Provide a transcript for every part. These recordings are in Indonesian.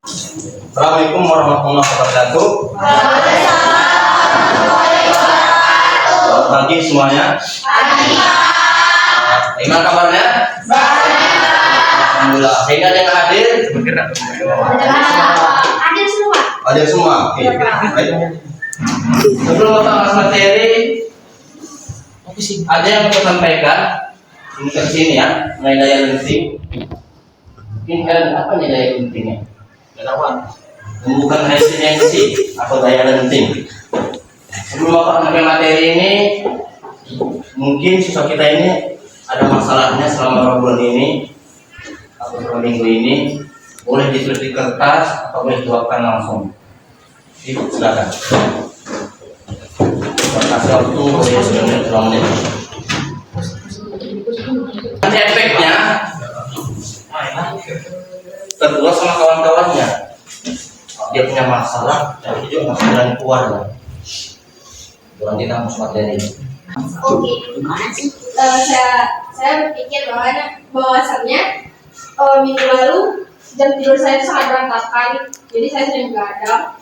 Assalamualaikum warahmatullahi wabarakatuh. Selamat pagi semuanya. Gimana kabarnya? Alhamdulillah. Sehingga ada yang hadir? Hadir semua. Hadir semua. Oke. Baik. Sebelum kita bahas materi, ada yang mau sampaikan ini ke sini ya, mengenai daya lenting. Mungkin kalian apa nih daya lentingnya? Bukan residensi atau daya lenting. Sebelum Bapak sampai materi ini, mungkin siswa kita ini ada masalahnya selama beberapa bulan ini atau beberapa minggu ini, boleh ditulis di kertas atau boleh dijawabkan langsung. Silakan. Kasih waktu 9 menit. Nanti efeknya tertular sama kawan-kawannya. Dia punya masalah, tapi juga masalah keluarga. Bukan kita harus materi. Oke, saya berpikir bahwasannya minggu lalu jam tidur saya sangat berantakan, jadi saya sering begadang.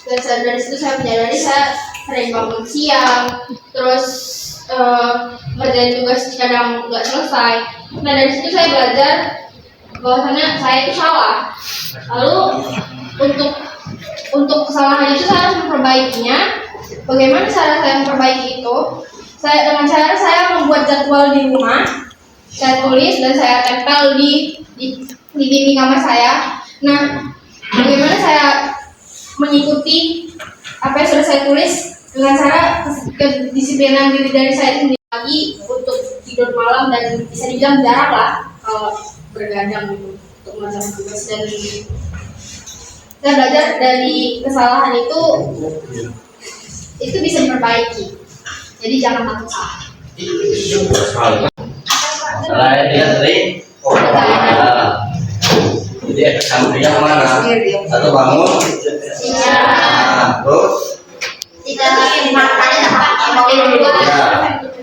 Dan dari situ saya menyadari saya sering bangun siang, terus ngerjain tugas kadang nggak selesai. Nah dari situ saya belajar bahwasannya saya itu salah. Lalu untuk kesalahan itu saya harus memperbaikinya. Bagaimana cara saya memperbaiki itu? Dengan cara saya membuat jadwal di rumah, saya tulis dan saya tempel di dinding kamar saya. Nah, bagaimana saya mengikuti apa yang sudah saya tulis dengan cara kedisiplinan diri dari saya sendiri lagi untuk tidur malam dan bisa dibilang jarang lah kalau bergadang gitu untuk mengerjakan tugas. Dan saya belajar dari kesalahan itu bisa diperbaiki, jadi jangan takut salah. Masalahnya dia sering jadi efek sampingnya kemana? Satu bangun, terus Tidak makannya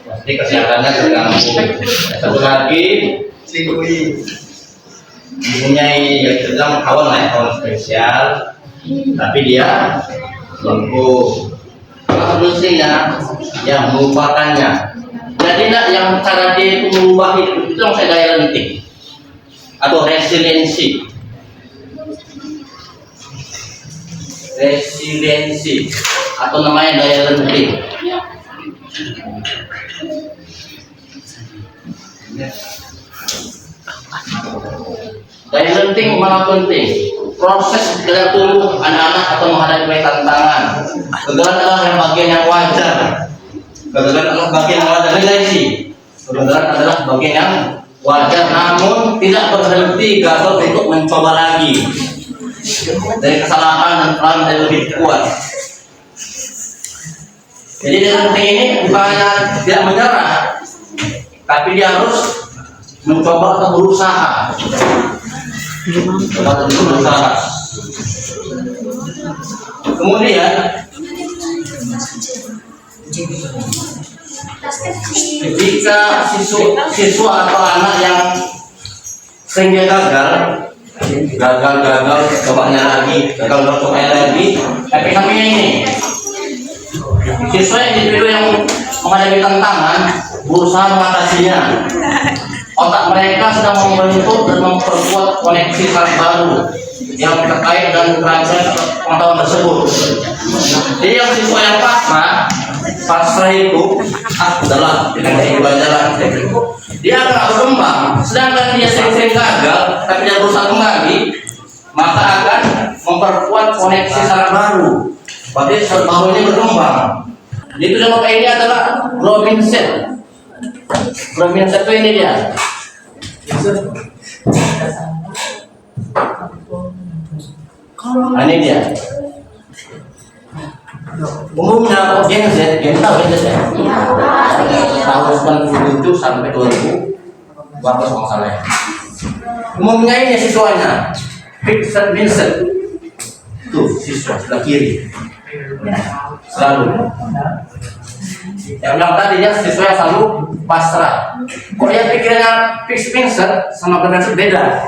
pasti kesehatannya terganggu. Satu lagi, mempunyai yang terbilang kawan spesial, tapi dia lumpuh. Solusinya yang melupakannya. Jadi yang cara dia itu mengubah itu yang saya daya lenting atau resiliensi. Atau namanya daya lenting. Daya lenting mana penting? Proses dalam tumbuh anak-anak atau menghadapi tantangan. Kegagalan adalah bagian yang wajar. Kegagalan adalah bagian yang wajar. Kegagalan adalah bagian yang wajar, namun tidak berhenti gagal untuk mencoba lagi. Dari kesalahan dan pelan dan lebih kuat. Jadi daya lenting ini bukannya tidak menyerah, tapi dia harus mencoba atau berusaha. Kemudian ketika siswa atau anak yang sering gagal, cobanya lagi, efek sampingnya ini. Siswa individu yang menghadapi tantangan berusaha mengatasinya. Otak mereka sedang membentuk dan memperkuat koneksi saraf baru yang terkait dengan rangkaian pengetahuan tersebut. Jadi yang siswa yang pasrah itu adalah dengan belajar dia akan berkembang. Sedangkan dia sering-sering gagal tapi dia berusaha kembali, maka akan memperkuat koneksi saraf baru. Berarti saraf baru ini berkembang. Itu nama ini adalah growth mindset. Growth mindset itu ini dia. Nah, ini dia. Umumnya Gen Z, tahu Gen Z ya? Tahun 97 sampai 2000, bagus masalahnya. Umumnya ini siswanya, Vincent, tuh siswa sebelah kiri, selalu. Yang bilang tadi ya siswa yang selalu pasrah. Kok dia pikirannya Vincent sama Vincent beda.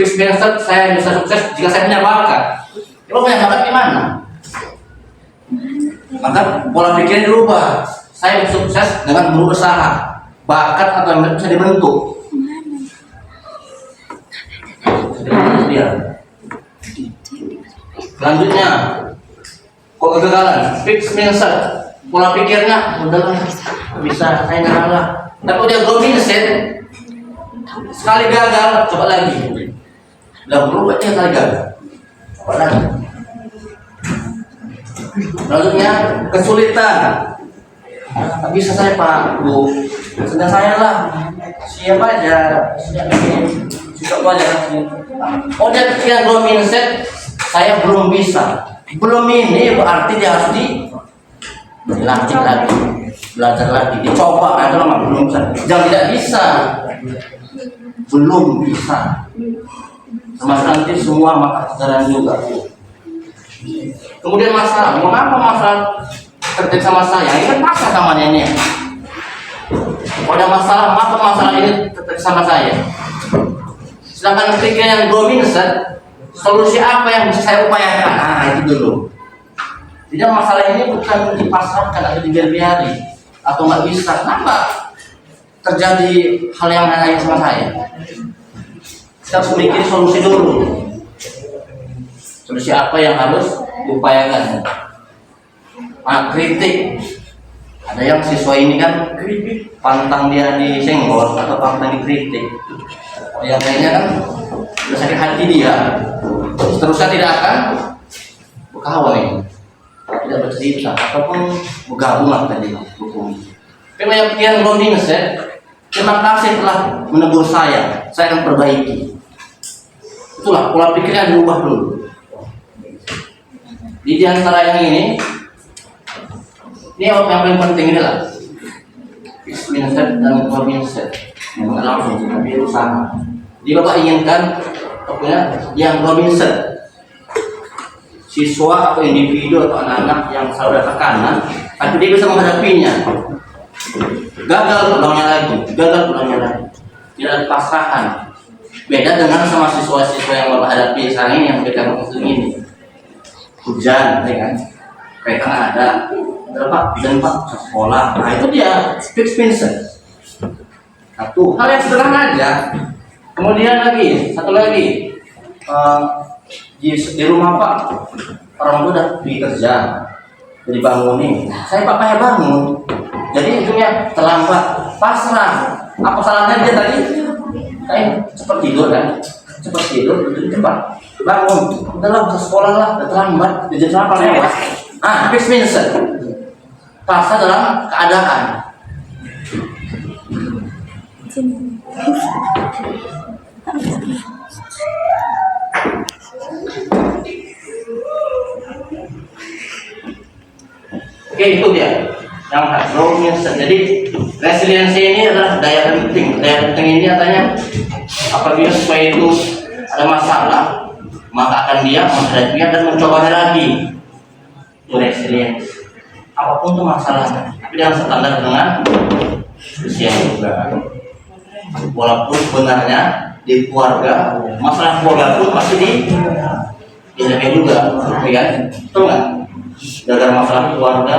Fixed mindset saya bisa sukses jika saya punya bakat. Kalau punya bakat gimana? Maka pola pikirnya dirubah. Saya sukses dengan berusaha. Bakat atau minat bisa dibentuk. Dia. Selanjutnya, kok kegagalan? Fixed mindset. Pola pikirnya udah bisa, saya ngalah. Tapi dia growth mindset, sekali gagal, coba lagi. Udah berubah dia sekali gagal, coba lagi. Selanjutnya, kesulitan. Tak bisa saya Pak, Bu. Sedang saya lah. Siapa aja? Siapa aja? Oh dia yang growth mindset, saya belum bisa. Belum ini berarti dia harus dilatih lagi, belajar lagi, dicoba. Itu lama belum bisa. Jangan tidak bisa, belum bisa. Termasuk nanti semua maka kesadaran juga. Kemudian masalah, mengapa masalah terjadi sama saya? Ini kan pasrah sama nenek. Ada masalah, mengapa masalah ini terjadi sama saya? Sedangkan ketika yang mindset, solusi apa yang bisa saya upayakan? Nah itu dulu. Jadi masalah ini bukan dipasrahkan atau dibiar-biari atau nggak bisa. Kenapa terjadi hal yang lain sama saya? Kita harus memikir solusi dulu. Solusi apa yang harus diupayakan? Nah, kritik. Ada yang siswa ini kan pantang dia disenggol atau pantang dikritik. Yang lainnya kan sudah sakit hati dia. Seterusnya tidak akan berkawan ini. Tidak bercerita ataupun bergabung tadi hukum. Tapi banyak yang belum mindset. Terima kasih telah menegur saya akan perbaiki. Itulah pola pikirnya diubah dulu. Di antara yang ini yang paling penting inilah fixed mindset dan growth mindset. Yang langsung tapi usaha. Jadi Bapak inginkan punya yang growth mindset. Siswa atau individu atau anak-anak yang selalu ada tekanan, tapi dia bisa menghadapinya. Gagal pulangnya lagi, tidak ada pasrahan. Beda dengan sama siswa-siswa yang Bapak hadapi sekarang ini yang beda muslim ini. Hujan, ya kan? Kayak ada, Pak, dan Pak sekolah. Nah itu dia fixed mindset. Satu hal yang sederhana aja. Kemudian lagi, satu lagi. Di rumah Pak, orang tua udah pergi kerja, jadi bangunin. Saya papanya bangun, jadi ujungnya terlambat, pasrah. Apa salahnya dia tadi? Cepat tidur kan, cepat tidur, cepat bangun. Udahlah, ke sekolah lah, udah terlambat, jadi apa lewat? Fixed mindset, pasrah dalam keadaan. Oke, itu dia yang growth mindset. Jadi resiliensi ini adalah daya genting. Daya genting ini katanya apabila sesuai itu ada masalah, maka akan dia menghadapinya dan mencobanya lagi. Itu resiliensi. Apapun itu masalahnya, tapi dengan standar dengan usia juga. Walaupun sebenarnya di keluarga masalah keluarga pun pasti dihadapi juga, ya kan? Betul nggak? Gara-gara masalah keluarga,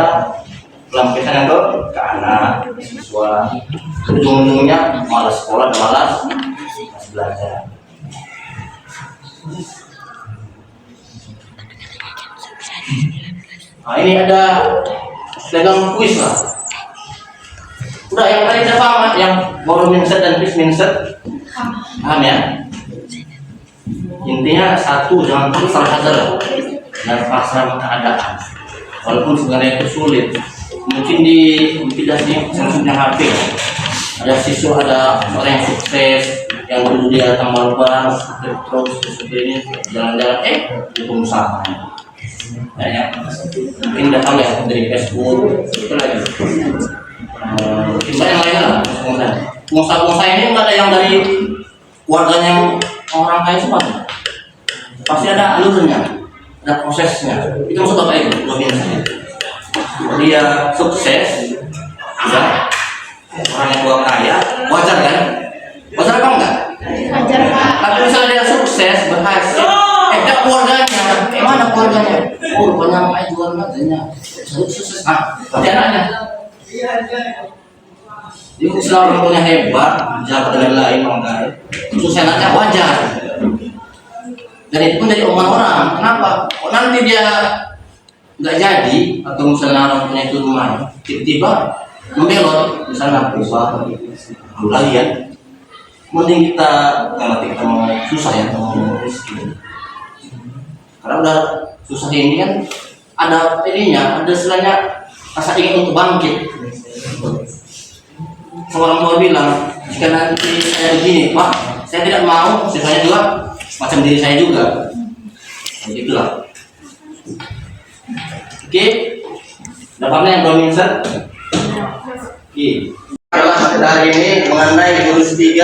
pelampiasan yang ke anak, siswa, ujung-ujungnya malas sekolah, malas belajar. Nah ini ada dagang kuis lah. Udah yang tadi saya paham yang growth mindset dan fixed mindset, paham ya? Intinya satu, jangan terus salah sadar dan pasrah keadaan. Walaupun sebenarnya itu sulit. Mungkin tidak di sensornya HP. Ada siswa, ada orang yang sukses, yang dulu dia tambal ban, terus ini jalan-jalan, di pengusaha. Ya, mungkin datang ya dari Facebook, itu lagi. Mungkin yang lainnya lah, pengusaha ini nggak ada yang dari keluarganya yang orang kaya semua. Pasti ada alurnya, ada prosesnya. Itu maksud Bapak itu, dia sukses, ya, orang yang tua kaya, wajar kan? Wajar apa enggak? Wajar Pak. Tapi misalnya dia sukses sukses, berhasil. Enggak keluarganya, mana keluarganya? Oh, rupanya mamanya jual katanya. Sukses, tapi anaknya. Jadi selama orang tuanya hebat, jabat dengan lain orang lain, sukses anaknya wajar. Dan itu pun jadi omongan orang. Kenapa? Kok nanti dia nggak jadi atau misalnya orang punya itu rumahnya, tiba-tiba membelot, misalnya berubah, lagi ya. Mending kita kalau kita mau susah ya, mau rezeki. Karena udah susah ini kan ada ininya, ada istilahnya rasa ingin untuk bangkit. Seorang tua bilang, jika nanti saya begini, Pak, saya tidak mau, saya juga macam diri saya juga. Begitulah. Oke, dapatnya yang dominan. Oke. Adalah pada hari ini mengenai jurus 3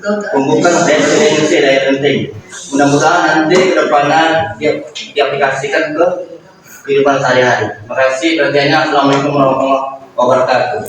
pembukaan Indonesia daya penting. Mudah-mudahan nanti ke depannya diaplikasikan ke kehidupan sehari-hari. Terima kasih perhatiannya. Assalamualaikum warahmatullahi wabarakatuh.